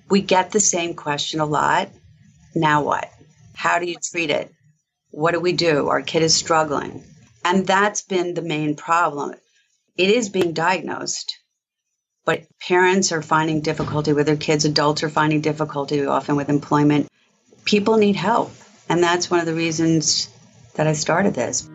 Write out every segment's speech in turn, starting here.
We get the same question a lot. Now what? How do you treat it? What do we do? Our kid is struggling. And that's been the main problem. It is being diagnosed, but parents are finding difficulty with their kids. Adults are finding difficulty often with employment. People need help. And that's one of the reasons that I started this.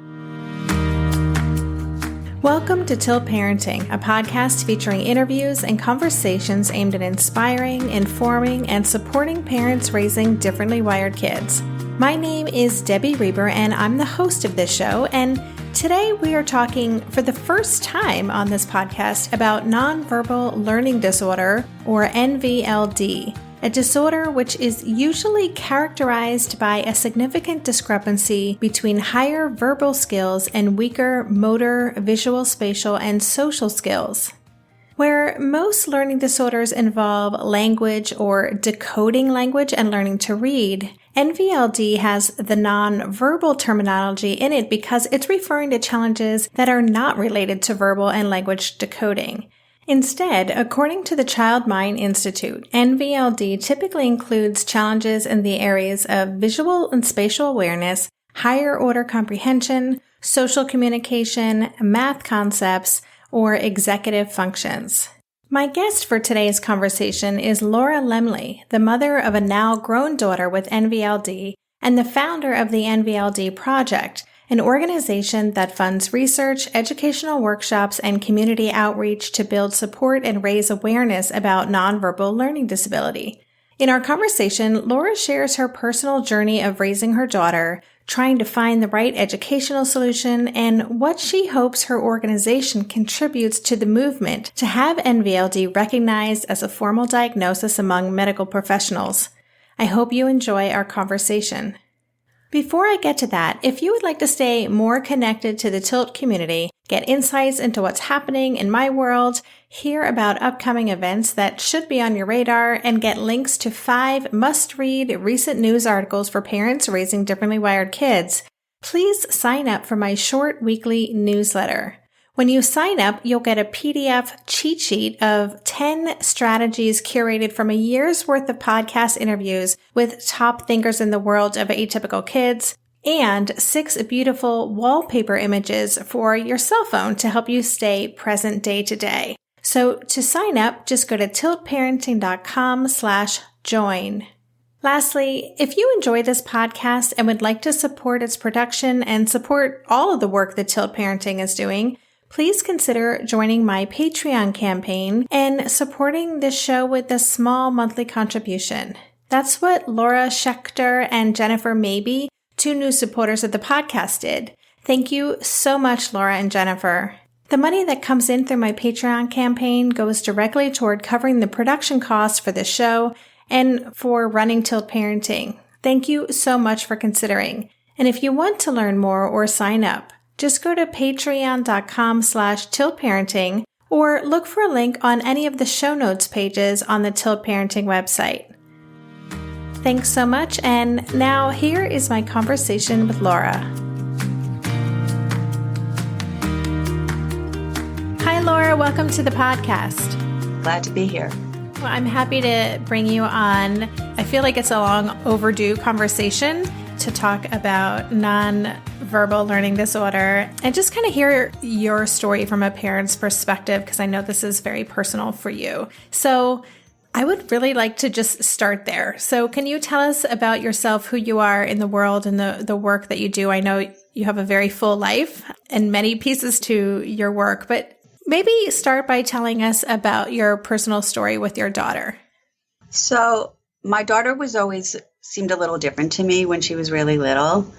Welcome to Tilt Parenting, a podcast featuring interviews and conversations aimed at inspiring, informing, and supporting parents raising differently wired kids. My name is Debbie Reber, and I'm the host of this show, and today we are talking for the first time on this podcast about nonverbal learning disorder, or NVLD, a disorder which is usually characterized by a significant discrepancy between higher verbal skills and weaker motor, visual, spatial, and social skills. Where most learning disorders involve language or decoding language and learning to read, NVLD has the nonverbal terminology in it because it's referring to challenges that are not related to verbal and language decoding. Instead, according to the Child Mind Institute, NVLD typically includes challenges in the areas of visual and spatial awareness, higher order comprehension, social communication, math concepts, or executive functions. My guest for today's conversation is Laura Lemle, the mother of a now grown daughter with NVLD and the founder of the NVLD Project, an organization that funds research, educational workshops, and community outreach to build support and raise awareness about nonverbal learning disability. In our conversation, Laura shares her personal journey of raising her daughter, trying to find the right educational solution, and what she hopes her organization contributes to the movement to have NVLD recognized as a formal diagnosis among medical professionals. I hope you enjoy our conversation. Before I get to that, if you would like to stay more connected to the Tilt community, get insights into what's happening in my world, hear about upcoming events that should be on your radar, and get links to 5 must-read recent news articles for parents raising differently wired kids, please sign up for my short weekly newsletter. When you sign up, you'll get a PDF cheat sheet of 10 strategies curated from a year's worth of podcast interviews with top thinkers in the world of atypical kids, and 6 beautiful wallpaper images for your cell phone to help you stay present day to day. So to sign up, just go to tiltparenting.com/join. Lastly, if you enjoy this podcast and would like to support its production and support all of the work that Tilt Parenting is doing, please consider joining my Patreon campaign and supporting this show with a small monthly contribution. That's what Laura Schechter and Jennifer Mabey, 2 new supporters of the podcast, did. Thank you so much, Laura and Jennifer. The money that comes in through my Patreon campaign goes directly toward covering the production costs for this show and for running Tilt Parenting. Thank you so much for considering. And if you want to learn more or sign up, just go to patreon.com/tiltparenting or look for a link on any of the show notes pages on the Tilt Parenting website. Thanks so much, and now here is my conversation with Laura. Hi, Laura. Welcome to the podcast. Glad to be here. Well, I'm happy to bring you on. I feel like it's a long overdue conversation to talk about nonverbal learning disorder and just kind of hear your story from a parent's perspective, because I know this is very personal for you. So I would really like to just start there. So can you tell us about yourself, who you are in the world and the work that you do? I know you have a very full life and many pieces to your work, but maybe start by telling us about your personal story with your daughter. So my daughter seemed a little different to me when she was really little.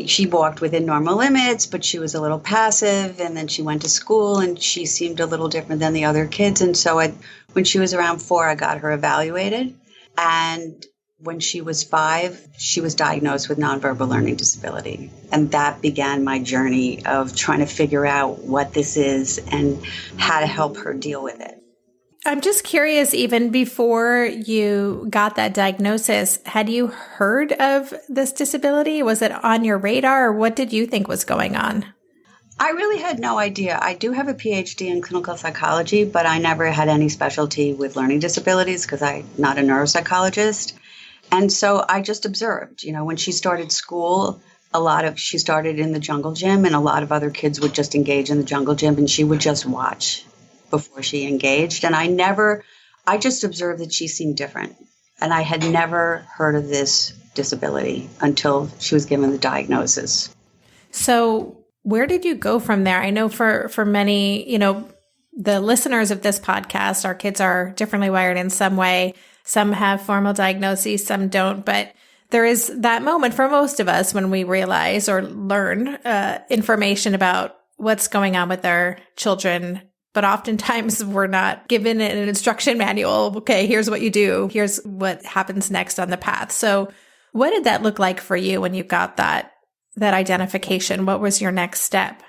She walked within normal limits, but she was a little passive, and then she went to school and she seemed a little different than the other kids. And so when she was around 4, I got her evaluated. And when she was 5, she was diagnosed with nonverbal learning disability. And that began my journey of trying to figure out what this is and how to help her deal with it. I'm just curious, even before you got that diagnosis, had you heard of this disability? Was it on your radar, or what did you think was going on? I really had no idea. I do have a PhD in clinical psychology, but I never had any specialty with learning disabilities because I'm not a neuropsychologist. And so I just observed, when she started school, she started in the jungle gym, and a lot of other kids would just engage in the jungle gym, and she would just watch before she engaged. And I just observed that she seemed different. And I had never heard of this disability until she was given the diagnosis. So where did you go from there? I know for many, the listeners of this podcast, our kids are differently wired in some way. Some have formal diagnoses, some don't. But there is that moment for most of us when we realize or learn information about what's going on with our children. But oftentimes we're not given an instruction manual. Okay, here's what you do. Here's what happens next on the path. So what did that look like for you when you got that identification? What was your next step?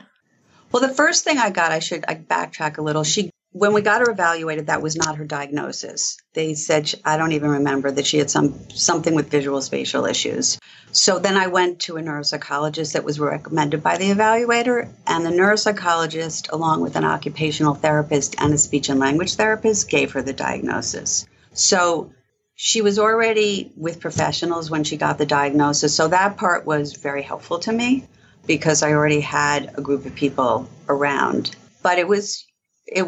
Well, the first thing I got, I backtrack a little. When we got her evaluated, that was not her diagnosis. They said, I don't even remember, that she had something with visual spatial issues. So then I went to a neuropsychologist that was recommended by the evaluator, and the neuropsychologist, along with an occupational therapist and a speech and language therapist, gave her the diagnosis. So she was already with professionals when she got the diagnosis. So that part was very helpful to me because I already had a group of people around. But it was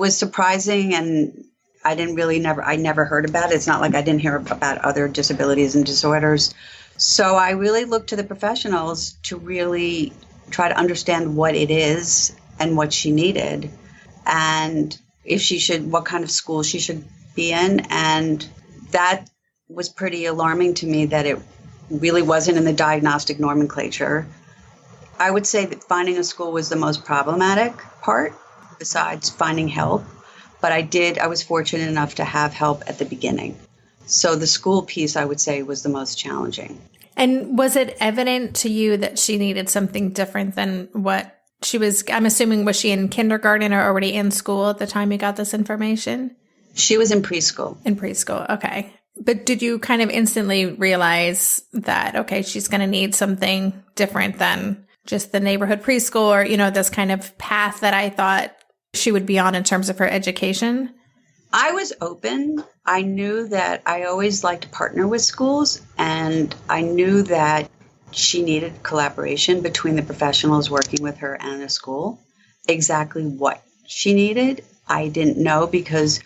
surprising, and I never heard about it. It's not like I didn't hear about other disabilities and disorders. So I really looked to the professionals to really try to understand what it is and what she needed, and what kind of school she should be in. And that was pretty alarming to me that it really wasn't in the diagnostic nomenclature. I would say that finding a school was the most problematic part, besides finding help. But I was fortunate enough to have help at the beginning. So the school piece, I would say, was the most challenging. And was it evident to you that she needed something different than what she was? I'm assuming, was she in kindergarten or already in school at the time you got this information? She was in preschool. In preschool. Okay. But did you kind of instantly realize that, okay, she's going to need something different than just the neighborhood preschool or, this kind of path that I thought she would be on in terms of her education? I was open. I knew that I always liked to partner with schools, and I knew that she needed collaboration between the professionals working with her and the school. Exactly what she needed, I didn't know, because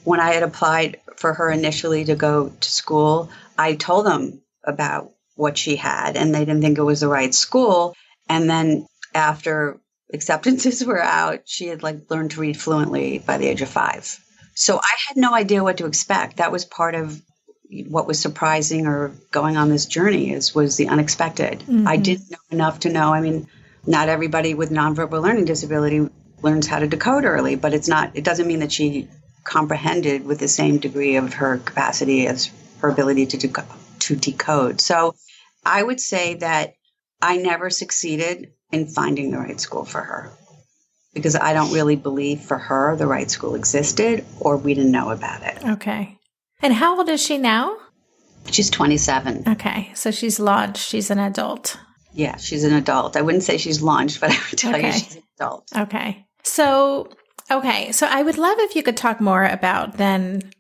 when I had applied for her initially to go to school, I told them about what she had, and they didn't think it was the right school. And then after acceptances were out, she had learned to read fluently by the age of 5. So I had no idea what to expect. That was part of what was surprising or going on this journey was the unexpected. Mm-hmm. I didn't know enough to know. I mean, not everybody with nonverbal learning disability learns how to decode early, but it doesn't mean that she comprehended with the same degree of her capacity as her ability to decode. So I would say that I never succeeded in finding the right school for her, because I don't really believe for her the right school existed, or we didn't know about it. Okay. And how old is she now? She's 27. Okay. So she's launched. She's an adult. Yeah, she's an adult. I wouldn't say she's launched, but I would tell you she's an adult. Okay. So I would love if you could talk more about then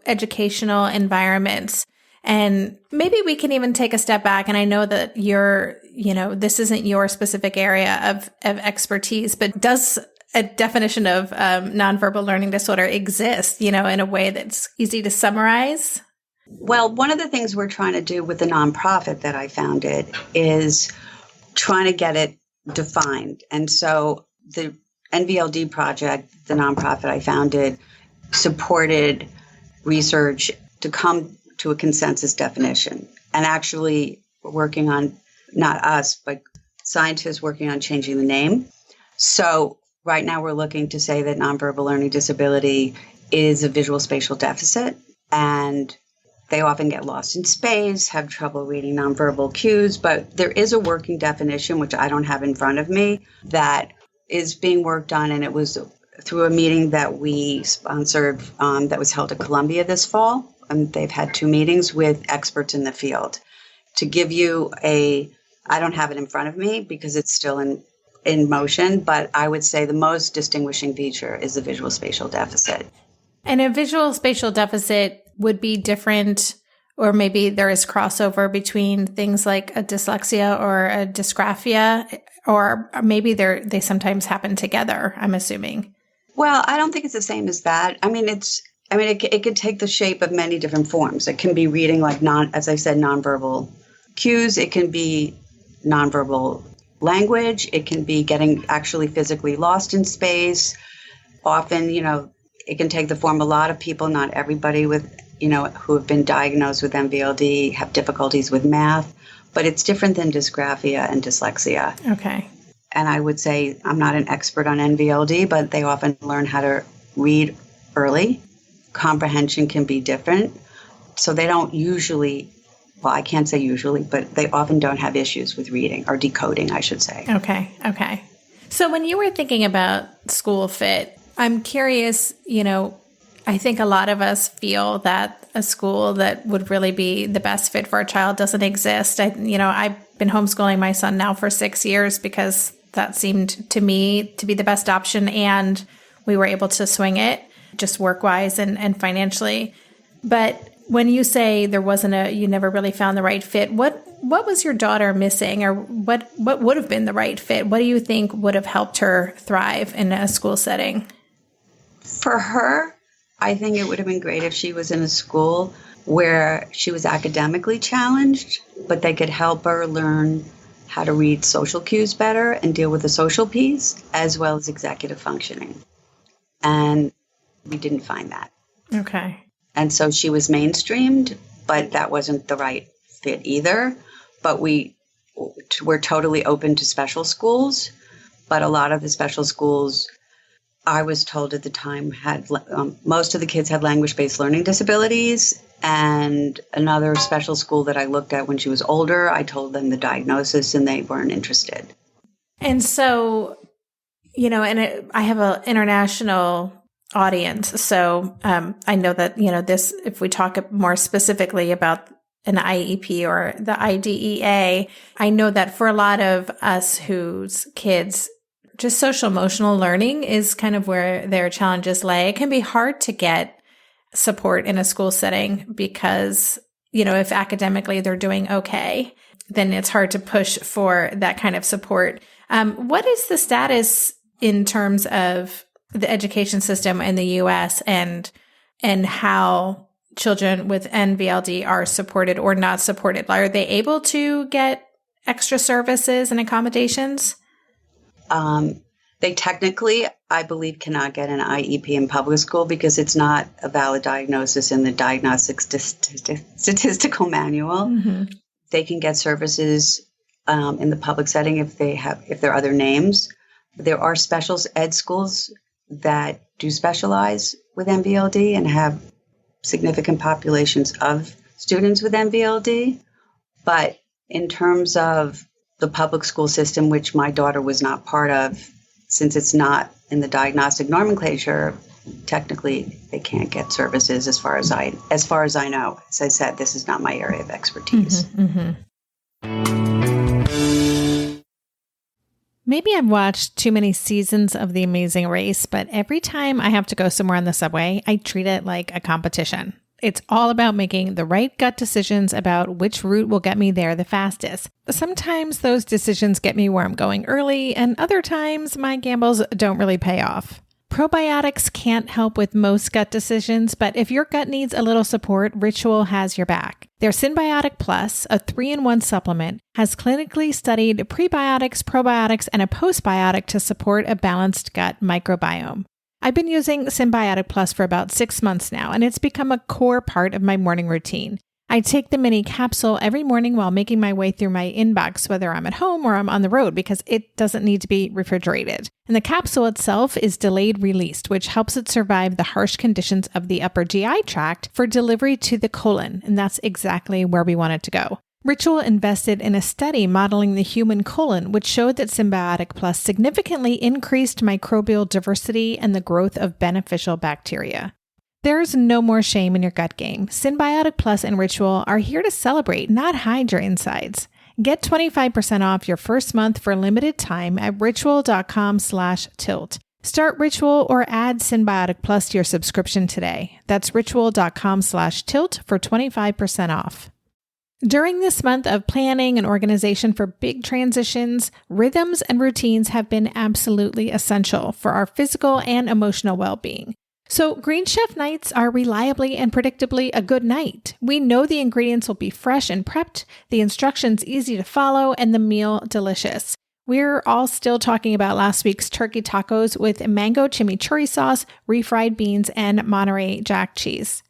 educational environments. And maybe we can even take a step back. And I know that this isn't your specific area of expertise, but does a definition of nonverbal learning disorder exist, in a way that's easy to summarize? Well, one of the things we're trying to do with the nonprofit that I founded is trying to get it defined. And so the NVLD Project, the nonprofit I founded, supported research to come to a consensus definition, and actually working on, not us, but scientists working on changing the name. So right now we're looking to say that nonverbal learning disability is a visual spatial deficit, and they often get lost in space, have trouble reading nonverbal cues, but there is a working definition, which I don't have in front of me, that is being worked on, and it was through a meeting that we sponsored that was held at Columbia this fall. And they've had 2 meetings with experts in the field. To give you I don't have it in front of me because it's still in in motion, but I would say the most distinguishing feature is the visual spatial deficit. And a visual spatial deficit would be different, or maybe there is crossover between things like a dyslexia or a dysgraphia, or maybe they sometimes happen together, I'm assuming. Well, I don't think it's the same as that. It could take the shape of many different forms. It can be reading like as I said, nonverbal cues. It can be nonverbal language. It can be getting actually physically lost in space. Often, it can take the form. A lot of people, not everybody who have been diagnosed with NVLD have difficulties with math, but it's different than dysgraphia and dyslexia. Okay. And I would say I'm not an expert on NVLD, but they often learn how to read early. Comprehension can be different. So they don't usually, well, I can't say usually, but they often don't have issues with reading or decoding, I should say. Okay. So when you were thinking about school fit, I'm curious, I think a lot of us feel that a school that would really be the best fit for a child doesn't exist. I've been homeschooling my son now for 6 years because that seemed to me to be the best option, and we were able to swing it just work-wise and financially. But when you say you never really found the right fit, what was your daughter missing, or what would have been the right fit? What do you think would have helped her thrive in a school setting? For her, I think it would have been great if she was in a school where she was academically challenged, but they could help her learn how to read social cues better and deal with the social piece, as well as executive functioning. And we didn't find that. Okay. And so she was mainstreamed, but that wasn't the right fit either. But we're totally open to special schools, but a lot of the special schools, I was told at the time, had most of the kids had language-based learning disabilities. And another special school that I looked at when she was older, I told them the diagnosis and they weren't interested. And so, I have an international audience. So I know that, this, if we talk more specifically about an IEP or the IDEA, I know that for a lot of us whose kids, just social emotional learning is kind of where their challenges lay. It can be hard to get support in a school setting because, if academically they're doing okay, then it's hard to push for that kind of support. What is the status in terms of the education system in the U.S. and how children with NVLD are supported or not supported? Are they able to get extra services and accommodations? They technically, I believe, cannot get an IEP in public school because it's not a valid diagnosis in the Diagnostic Statistical Manual. Mm-hmm. They can get services in the public setting if there are other names. There are special ed schools that do specialize with NVLD and have significant populations of students with NVLD. But in terms of the public school system, which my daughter was not part of, since it's not in the diagnostic nomenclature, technically they can't get services as far as I know. As I said, this is not my area of expertise. Mm-hmm, mm-hmm. Maybe I've watched too many seasons of The Amazing Race, but every time I have to go somewhere on the subway, I treat it like a competition. It's all about making the right gut decisions about which route will get me there the fastest. Sometimes those decisions get me where I'm going early, and other times my gambles don't really pay off. Probiotics can't help with most gut decisions, but if your gut needs a little support, Ritual has your back. Their Synbiotic Plus, a 3-in-1 supplement, has clinically studied prebiotics, probiotics, and a postbiotic to support a balanced gut microbiome. I've been using Synbiotic Plus for about 6 months now, and it's become a core part of my morning routine. I take the mini capsule every morning while making my way through my inbox, whether I'm at home or I'm on the road, because it doesn't need to be refrigerated. And the capsule itself is delayed released, which helps it survive the harsh conditions of the upper GI tract for delivery to the colon, and that's exactly where we want it to go. Ritual invested in a study modeling the human colon, which showed that Synbiotic Plus significantly increased microbial diversity and the growth of beneficial bacteria. There's no more shame in your gut game. Synbiotic Plus and Ritual are here to celebrate, not hide your insides. Get 25% off your first month for a limited time at ritual.com/tilt. Start Ritual or add Symbiotic Plus to your subscription today. That's ritual.com/tilt for 25% off. During this month of planning and organization for big transitions, rhythms and routines have been absolutely essential for our physical and emotional well-being. So Green Chef nights are reliably and predictably a good night. We know the ingredients will be fresh and prepped, the instructions easy to follow, and the meal delicious. We're all still talking about last week's turkey tacos with mango chimichurri sauce, refried beans, and Monterey Jack cheese.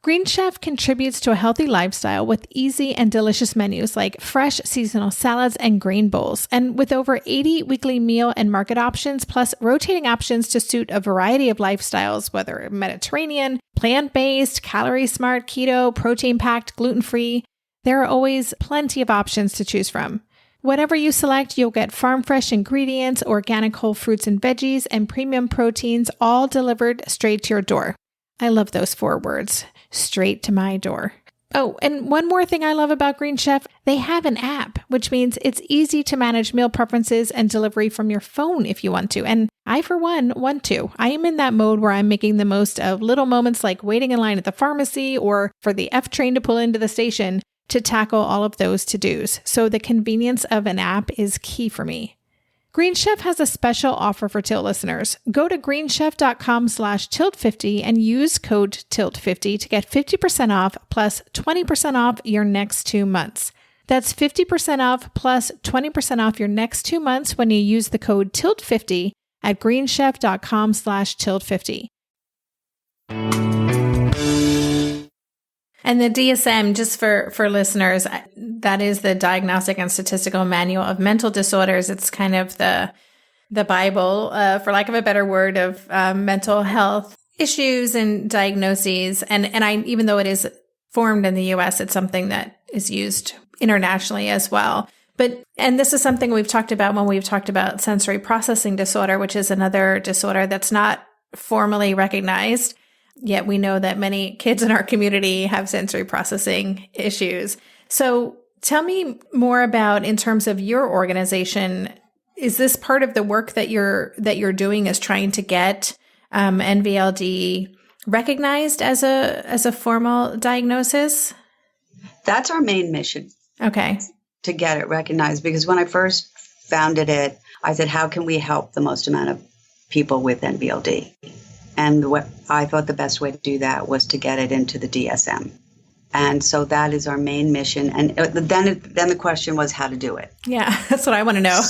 Green Chef contributes to a healthy lifestyle with easy and delicious menus like fresh seasonal salads and grain bowls. And with over 80 weekly meal and market options, plus rotating options to suit a variety of lifestyles, whether Mediterranean, plant-based, calorie-smart, keto, protein-packed, gluten-free, there are always plenty of options to choose from. Whatever you select, you'll get farm-fresh ingredients, organic whole fruits and veggies, and premium proteins, all delivered straight to your door. I love those 4 words. Straight to my door. Oh, and one more thing I love about Green Chef, they have an app, which means it's easy to manage meal preferences and delivery from your phone if you want to. And I, for one, want to. I am in that mode where I'm making the most of little moments like waiting in line at the pharmacy or for the F train to pull into the station to tackle all of those to-dos. So the convenience of an app is key for me. Green Chef has a special offer for Tilt listeners. Go to greenchef.com/tilt50 and use code TILT50 to get 50% off plus 20% off your next 2 months. That's 50% off plus 20% off your next 2 months when you use the code TILT50 at greenchef.com/tilt50. And the DSM, just for listeners, that is the Diagnostic and Statistical Manual of Mental Disorders. It's kind of the Bible, for lack of a better word, of mental health issues and diagnoses. And even though it is formed in the U.S., it's something that is used internationally as well. And this is something we've talked about when we've talked about sensory processing disorder, which is another disorder that's not formally recognized. Yet we know that many kids in our community have sensory processing issues. So tell me more about, in terms of your organization, is this part of the work that you're doing, is trying to get NVLD recognized as a formal diagnosis? That's our main mission. Okay. To get it recognized, because when I first founded it, I said, how can we help the most amount of people with NVLD? And what I thought the best way to do that was to get it into the DSM. And so that is our main mission. And then the question was how to do it. Yeah, that's what I want to know.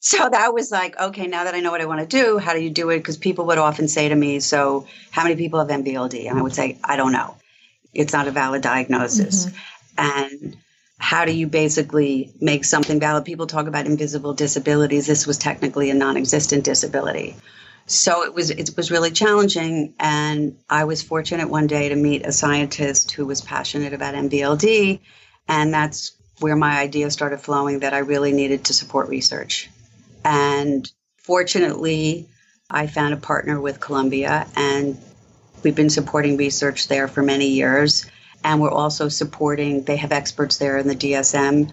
So that was like, okay, now that I know what I want to do, how do you do it? Because people would often say to me, so how many people have NVLD? And I would say, I don't know. It's not a valid diagnosis. Mm-hmm. And how do you basically make something valid? People talk about invisible disabilities. This was technically a non-existent disability. So it was really challenging, and I was fortunate one day to meet a scientist who was passionate about NVLD, and that's where my idea started flowing, that I really needed to support research. And fortunately, I found a partner with Columbia, and we've been supporting research there for many years, and we're also supporting, they have experts there in the DSM,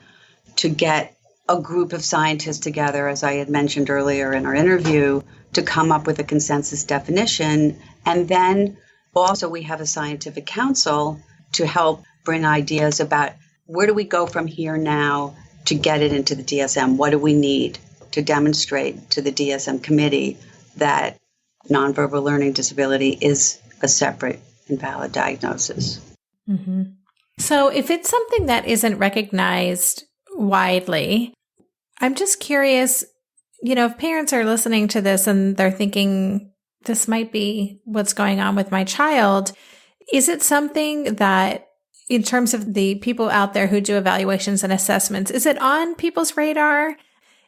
to get a group of scientists together, as I had mentioned earlier in our interview, to come up with a consensus definition. And then also we have a scientific council to help bring ideas about where do we go from here now to get it into the DSM? What do we need to demonstrate to the DSM committee that nonverbal learning disability is a separate and valid diagnosis? Mm-hmm. So if it's something that isn't recognized widely, I'm just curious, if parents are listening to this and they're thinking, this might be what's going on with my child, is it something that, in terms of the people out there who do evaluations and assessments, is it on people's radar?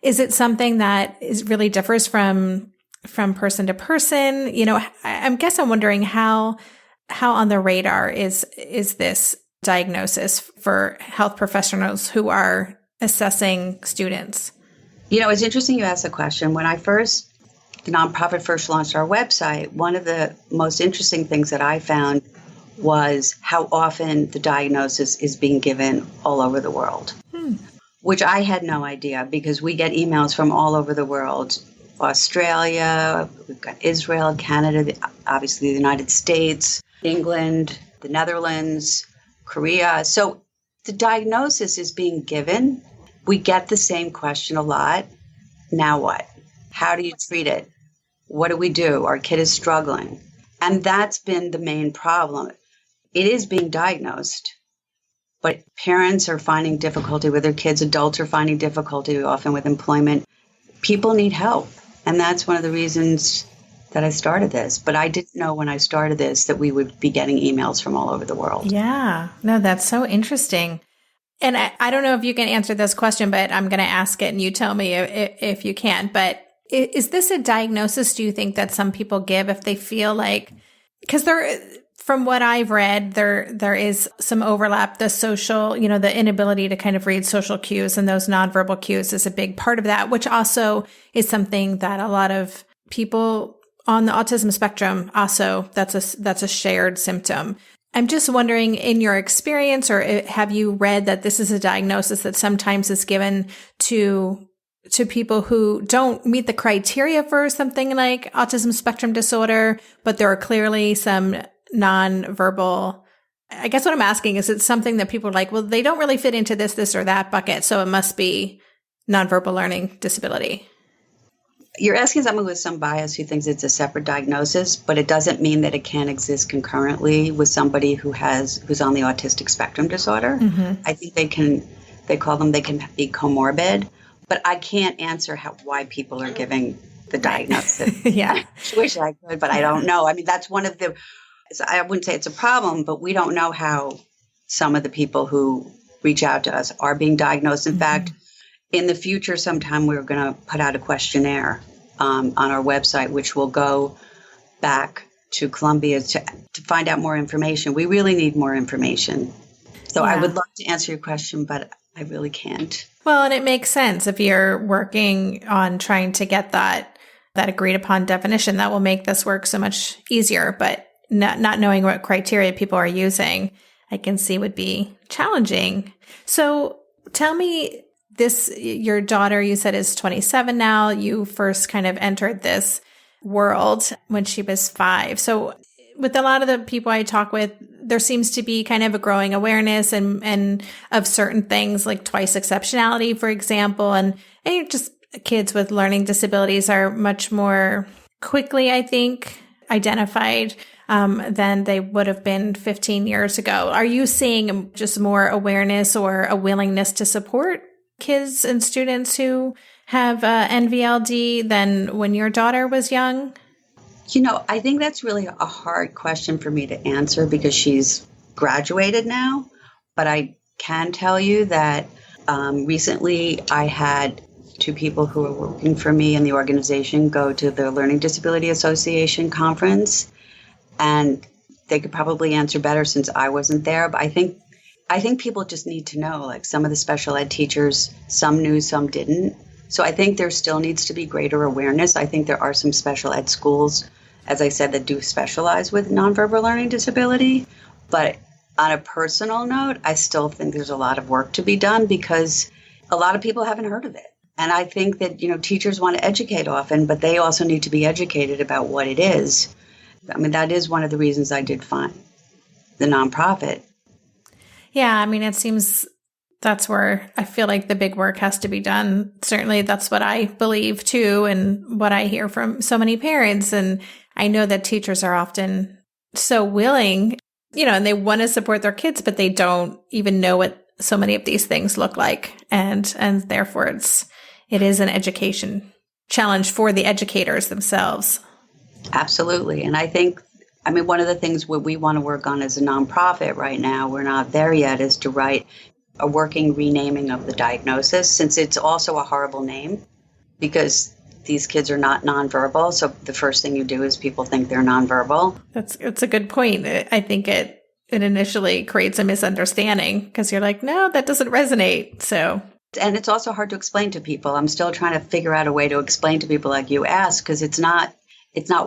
Is it something that really differs from person to person? I'm wondering how on the radar is this diagnosis for health professionals who are assessing students? It's interesting you asked the question. When the nonprofit first launched our website, one of the most interesting things that I found was how often the diagnosis is being given all over the world. which I had no idea because we get emails from all over the world. Australia, we've got Israel, Canada, obviously the United States, England, the Netherlands, Korea. So the diagnosis is being given. We get the same question a lot. Now what? How do you treat it? What do we do? Our kid is struggling. And that's been the main problem. It is being diagnosed, but parents are finding difficulty with their kids. Adults are finding difficulty often with employment. People need help. And that's one of the reasons that I started this. But I didn't know when I started this that we would be getting emails from all over the world. Yeah, no, that's so interesting. And I don't know if you can answer this question, but I'm going to ask it and you tell me if you can. But is this a diagnosis, do you think, that some people give if they feel like, because from what I've read, there is some overlap. The social, the inability to kind of read social cues and those nonverbal cues is a big part of that, which also is something that a lot of people on the autism spectrum also, that's a shared symptom. I'm just wondering, in your experience, or have you read that this is a diagnosis that sometimes is given to people who don't meet the criteria for something like autism spectrum disorder, but there are clearly some nonverbal. I guess what I'm asking is, it's something that people are like, well, they don't really fit into this or that bucket, so it must be nonverbal learning disability. You're asking someone with some bias who thinks it's a separate diagnosis, but it doesn't mean that it can't exist concurrently with somebody who's on the autistic spectrum disorder. Mm-hmm. I think they can be comorbid, but I can't answer why people are giving the diagnosis. Yeah. I wish I could, but I don't know. I mean, that's one of the, I wouldn't say it's a problem, but we don't know how some of the people who reach out to us are being diagnosed. In mm-hmm. fact, in the future, sometime we're going to put out a questionnaire on our website, which will go back to Columbia to find out more information. We really need more information. So yeah. I would love to answer your question, but I really can't. Well, and it makes sense if you're working on trying to get that agreed upon definition. That will make this work so much easier. But not knowing what criteria people are using, I can see would be challenging. So tell me, your daughter, you said, is 27 now. You first kind of entered this world when she was 5. So with a lot of the people I talk with, there seems to be kind of a growing awareness and of certain things like twice exceptionality, for example, and just kids with learning disabilities are much more quickly, I think, identified than they would have been 15 years ago. Are you seeing just more awareness or a willingness to support kids and students who have NVLD than when your daughter was young? I think that's really a hard question for me to answer because she's graduated now. But I can tell you that recently I had 2 people who were working for me in the organization go to the Learning Disability Association conference. And they could probably answer better since I wasn't there. But I think people just need to know, like some of the special ed teachers, some knew, some didn't. So I think there still needs to be greater awareness. I think there are some special ed schools, as I said, that do specialize with nonverbal learning disability. But on a personal note, I still think there's a lot of work to be done because a lot of people haven't heard of it. And I think that, teachers want to educate often, but they also need to be educated about what it is. I mean, that is one of the reasons I did find the nonprofit. Yeah, I mean, it seems that's where I feel like the big work has to be done. Certainly, that's what I believe too, and what I hear from so many parents. And I know that teachers are often so willing, and they want to support their kids, but they don't even know what so many of these things look like. And therefore, it is an education challenge for the educators themselves. Absolutely. And I think, one of the things what we want to work on as a nonprofit right now, we're not there yet, is to write a working renaming of the diagnosis, since it's also a horrible name because these kids are not nonverbal. So the first thing you do is people think they're nonverbal. That's a good point. I think it initially creates a misunderstanding because you're like, no, that doesn't resonate. So. And it's also hard to explain to people. I'm still trying to figure out a way to explain to people like you asked, because it's not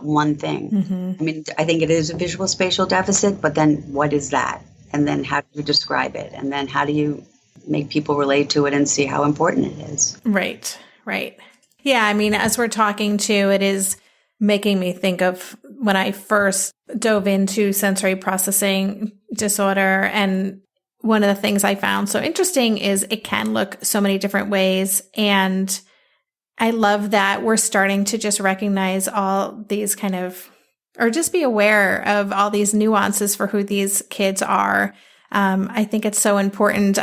one thing. Mm-hmm. I think it is a visual spatial deficit, but then what is that? And then how do you describe it? And then how do you make people relate to it and see how important it is. Right. Yeah, I mean, as we're talking to, it is making me think of when I first dove into sensory processing disorder. And one of the things I found so interesting is it can look so many different ways. And I love that we're starting to just recognize all these or just be aware of all these nuances for who these kids are. I think it's so important.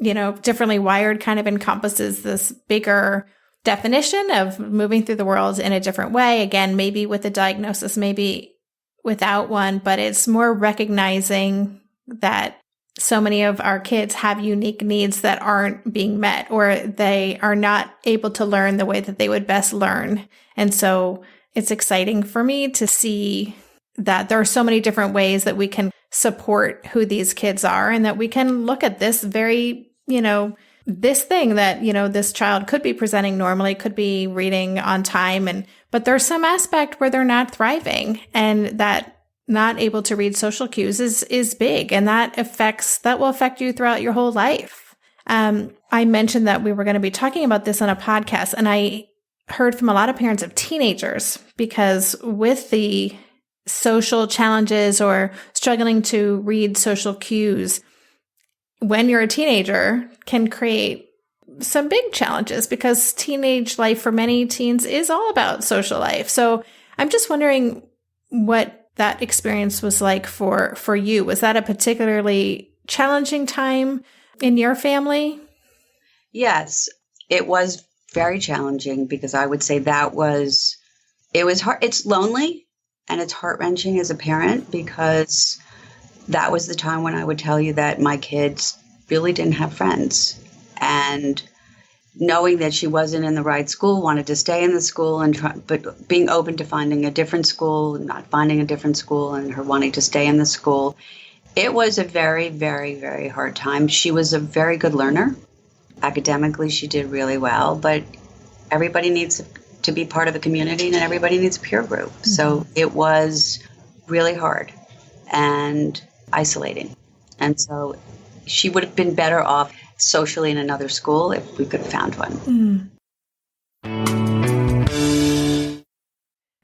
Differently wired kind of encompasses this bigger definition of moving through the world in a different way. Again, maybe with a diagnosis, maybe without one, but it's more recognizing that so many of our kids have unique needs that aren't being met, or they are not able to learn the way that they would best learn. And so it's exciting for me to see that there are so many different ways that we can support who these kids are, and that we can look at this very, this thing that, this child could be presenting normally, could be reading on time, but there's some aspect where they're not thriving, and that not able to read social cues is big, and that will affect you throughout your whole life. I mentioned that we were going to be talking about this on a podcast, and I heard from a lot of parents of teenagers, because with the social challenges or struggling to read social cues, when you're a teenager, can create some big challenges, because teenage life for many teens is all about social life. So I'm just wondering what that experience was like for you. Was that a particularly challenging time in your family? Yes, it was very challenging, because I would say it was hard. It's lonely and it's heart-wrenching as a parent, because that was the time when I would tell you that my kids really didn't have friends. And knowing that she wasn't in the right school, wanted to stay in the school, but being open to finding a different school, not finding a different school, and her wanting to stay in the school, it was a very, very, very hard time. She was a very good learner. Academically, she did really well, but everybody needs to be part of a community, and everybody needs a peer group. Mm-hmm. So it was really hard and isolating. And so she would have been better off socially in another school if we could have found one.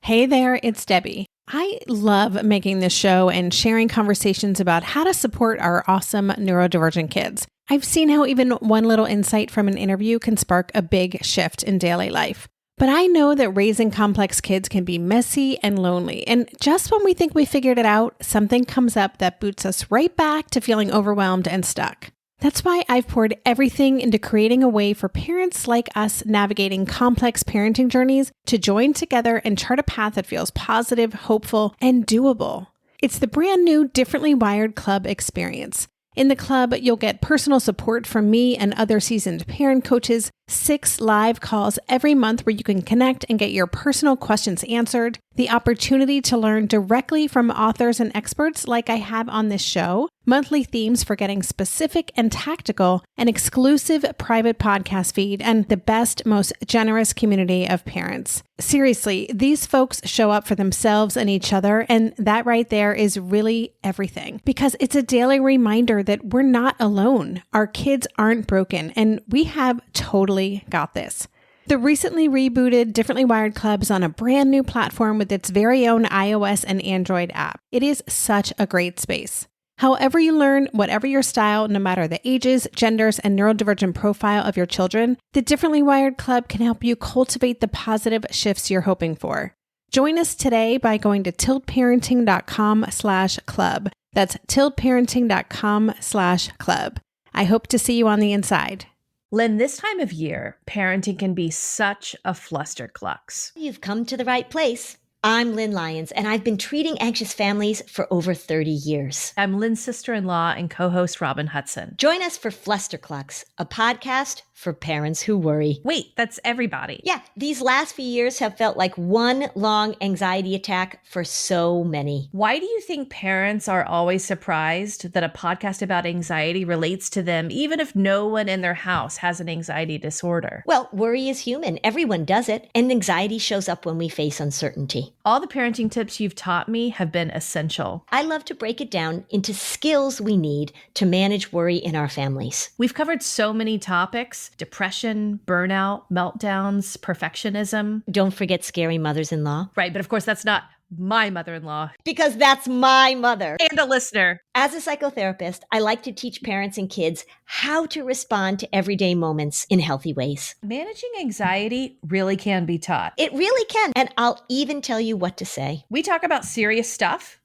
Hey there, it's Debbie. I love making this show and sharing conversations about how to support our awesome neurodivergent kids. I've seen how even one little insight from an interview can spark a big shift in daily life. But I know that raising complex kids can be messy and lonely. And just when we think we figured it out, something comes up that boots us right back to feeling overwhelmed and stuck. That's why I've poured everything into creating a way for parents like us navigating complex parenting journeys to join together and chart a path that feels positive, hopeful, and doable. It's the brand new Differently Wired Club experience. In the club, you'll get personal support from me and other seasoned parent coaches, 6 live calls every month where you can connect and get your personal questions answered, the opportunity to learn directly from authors and experts like I have on this show, monthly themes for getting specific and tactical, an exclusive private podcast feed, and the best, most generous community of parents. Seriously, these folks show up for themselves and each other, and that right there is really everything, because it's a daily reminder that we're not alone. Our kids aren't broken, and we have totally got this. The recently rebooted Differently Wired Club is on a brand new platform with its very own iOS and Android app. It is such a great space. However you learn, whatever your style, no matter the ages, genders, and neurodivergent profile of your children, the Differently Wired Club can help you cultivate the positive shifts you're hoping for. Join us today by going to tiltparenting.com/club. That's tiltparenting.com/club. I hope to see you on the inside. Lynn, this time of year, parenting can be such a flusterclux. You've come to the right place. I'm Lynn Lyons, and I've been treating anxious families for over 30 years. I'm Lynn's sister-in-law and co-host Robin Hudson. Join us for Flusterclux, a podcast for parents who worry. Wait, that's everybody. Yeah, these last few years have felt like one long anxiety attack for so many. Why do you think parents are always surprised that a podcast about anxiety relates to them, even if no one in their house has an anxiety disorder? Well, worry is human. Everyone does it, and anxiety shows up when we face uncertainty. All the parenting tips you've taught me have been essential. I love to break it down into skills we need to manage worry in our families. We've covered so many topics: depression, burnout, meltdowns, perfectionism. Don't forget scary mothers-in-law. Right, but of course that's not my mother-in-law. Because that's my mother. And a listener. As a psychotherapist, I like to teach parents and kids how to respond to everyday moments in healthy ways. Managing anxiety really can be taught. It really can. And I'll even tell you what to say. We talk about serious stuff,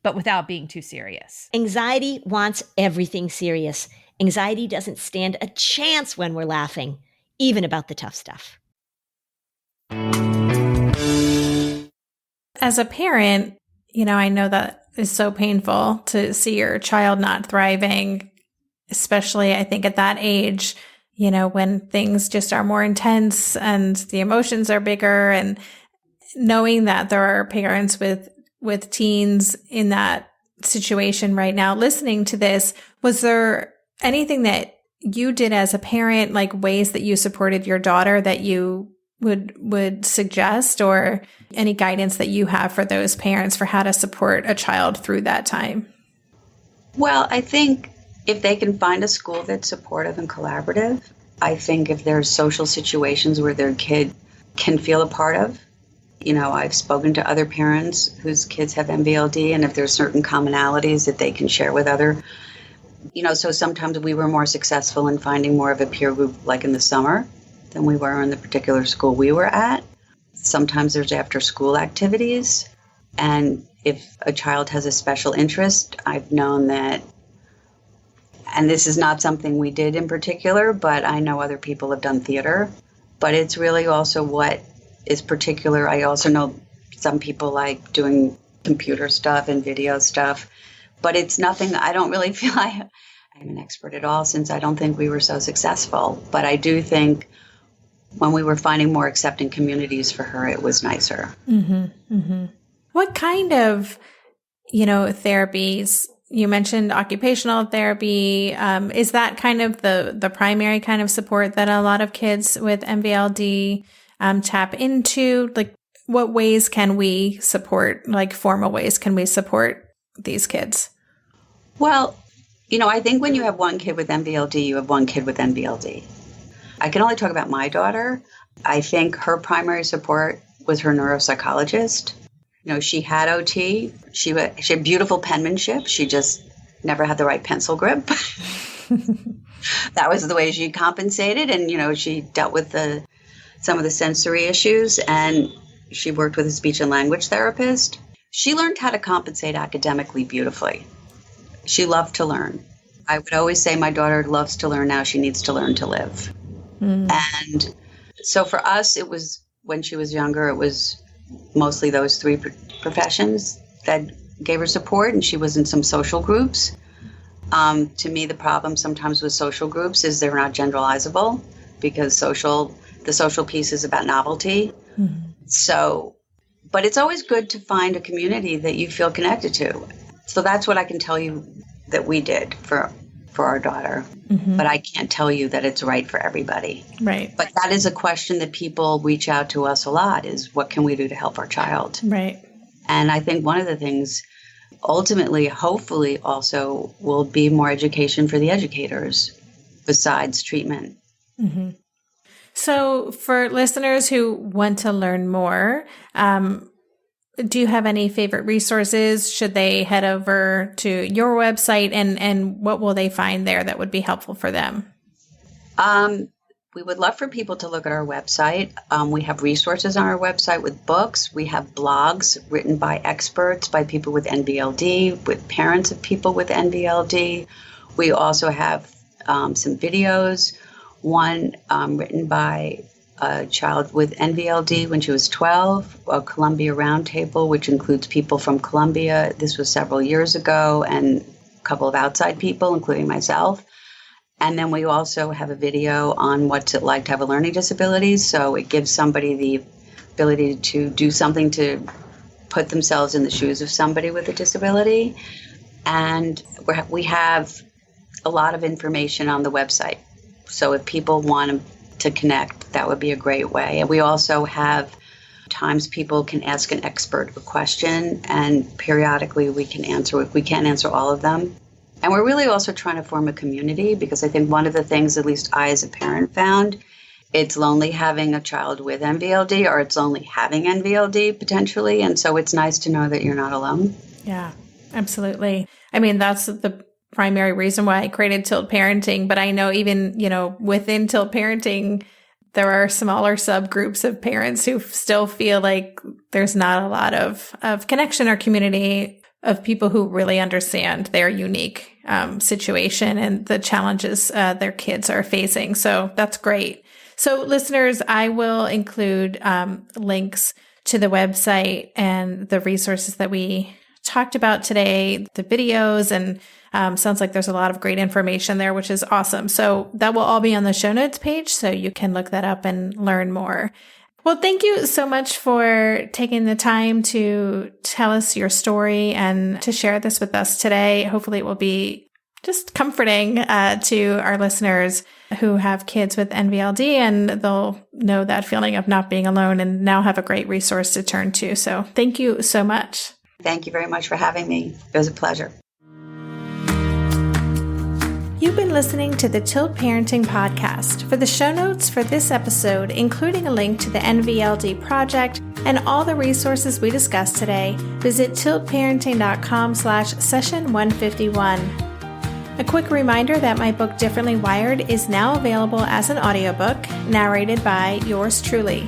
but without being too serious. Anxiety wants everything serious. Anxiety doesn't stand a chance when we're laughing, even about the tough stuff. As a parent, I know that is so painful to see your child not thriving, especially I think at that age, when things just are more intense and the emotions are bigger, and knowing that there are parents with teens in that situation right now listening to this. Was there anything that you did as a parent, like ways that you supported your daughter that you would suggest, or any guidance that you have for those parents for how to support a child through that time? Well, I think if they can find a school that's supportive and collaborative, I think if there's social situations where their kid can feel a part of, I've spoken to other parents whose kids have NVLD, and if there's certain commonalities that they can share with other, so sometimes we were more successful in finding more of a peer group like in the summer than we were in the particular school we were at. Sometimes there's after school activities. And if a child has a special interest, I've known that, and this is not something we did in particular, but I know other people have done theater. But it's really also what is particular. I also know some people like doing computer stuff and video stuff, but it's nothing, I don't really feel I'm an expert at all, since I don't think we were so successful. But I do think when we were finding more accepting communities for her, it was nicer. Mm-hmm, mm-hmm. What kind of, therapies? You mentioned occupational therapy. Is that kind of the primary kind of support that a lot of kids with NVLD tap into? Like, what ways can we support, like formal ways can we support these kids? Well, I think when you have one kid with NVLD, you have one kid with NVLD. I can only talk about my daughter. I think her primary support was her neuropsychologist. She had OT. She had beautiful penmanship. She just never had the right pencil grip. That was the way she compensated. And, she dealt with some of the sensory issues, and she worked with a speech and language therapist. She learned how to compensate academically beautifully. She loved to learn. I would always say my daughter loves to learn now. She needs to learn to live. And so for us, it was, when she was younger, it was mostly those three professions that gave her support, and she was in some social groups. To me, the problem sometimes with social groups is they're not generalizable, because the social piece is about novelty. Mm-hmm. So, but it's always good to find a community that you feel connected to. So that's what I can tell you that we did for our daughter. Mm-hmm. But I can't tell you that it's right for everybody. Right. But that is a question that people reach out to us a lot, is what can we do to help our child? Right. And I think one of the things ultimately, hopefully also, will be more education for the educators besides treatment. Mm-hmm. So for listeners who want to learn more, do you have any favorite resources? Should they head over to your website, and what will they find there that would be helpful for them? We would love for people to look at our website. We have resources on our website with books. We have blogs written by experts, by people with NVLD, with parents of people with NVLD. We also have some videos, one written by a child with NVLD when she was 12, a Columbia Roundtable, which includes people from Columbia. This was several years ago, and a couple of outside people, including myself. And then we also have a video on what's it like to have a learning disability. So it gives somebody the ability to do something to put themselves in the shoes of somebody with a disability. And we have a lot of information on the website. So if people want to connect, that would be a great way. And we also have times people can ask an expert a question, and periodically we can answer it. We can't answer all of them. And we're really also trying to form a community, because I think one of the things, at least I as a parent found, it's lonely having a child with NVLD, or it's lonely having NVLD potentially. And so it's nice to know that you're not alone. Yeah, absolutely. I mean, that's the primary reason why I created Tilt Parenting. But I know even, within Tilt Parenting, there are smaller subgroups of parents who still feel like there's not a lot of connection or community of people who really understand their unique situation and the challenges their kids are facing. So that's great. So listeners, I will include links to the website and the resources that we talked about today, the videos, and sounds like there's a lot of great information there, which is awesome. So that will all be on the show notes page, so you can look that up and learn more. Well, thank you so much for taking the time to tell us your story and to share this with us today. Hopefully it will be just comforting to our listeners who have kids with NVLD, and they'll know that feeling of not being alone and now have a great resource to turn to. So thank you so much. Thank you very much for having me. It was a pleasure. You've been listening to the Tilt Parenting Podcast. For the show notes for this episode, including a link to the NVLD Project and all the resources we discussed today, visit tiltparenting.com/session151. A quick reminder that my book Differently Wired is now available as an audiobook, narrated by yours truly.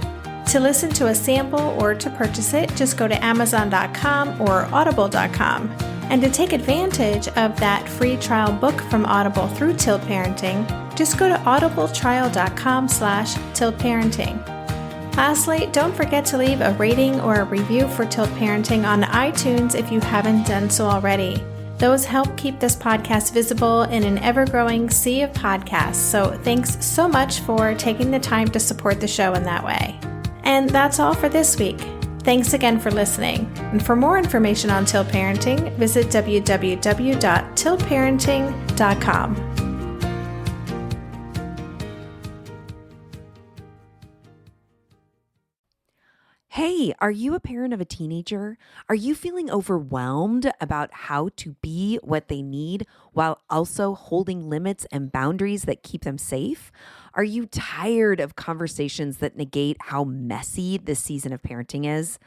To listen to a sample or to purchase it, just go to Amazon.com or Audible.com. And to take advantage of that free trial book from Audible through Tilt Parenting, just go to audibletrial.com/tiltparenting. Lastly, don't forget to leave a rating or a review for Tilt Parenting on iTunes if you haven't done so already. Those help keep this podcast visible in an ever-growing sea of podcasts. So thanks so much for taking the time to support the show in that way. And that's all for this week. Thanks again for listening. And for more information on Tilt Parenting, visit www.tiltparenting.com. Hey, are you a parent of a teenager? Are you feeling overwhelmed about how to be what they need while also holding limits and boundaries that keep them safe? Are you tired of conversations that negate how messy this season of parenting is?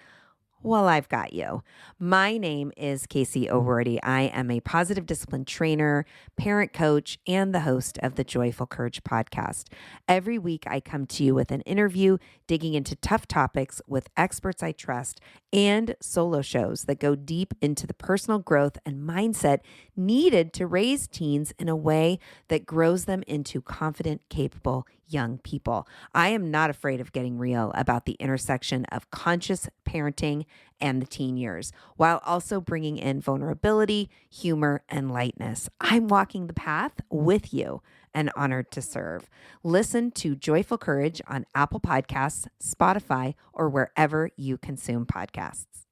Well, I've got you. My name is Casey O'Rourke. I am a positive discipline trainer, parent coach, and the host of the Joyful Courage podcast. Every week, I come to you with an interview digging into tough topics with experts I trust and solo shows that go deep into the personal growth and mindset needed to raise teens in a way that grows them into confident, capable young people. I am not afraid of getting real about the intersection of conscious parenting and the teen years, while also bringing in vulnerability, humor, and lightness. I'm walking the path with you and honored to serve. Listen to Joyful Courage on Apple Podcasts, Spotify, or wherever you consume podcasts.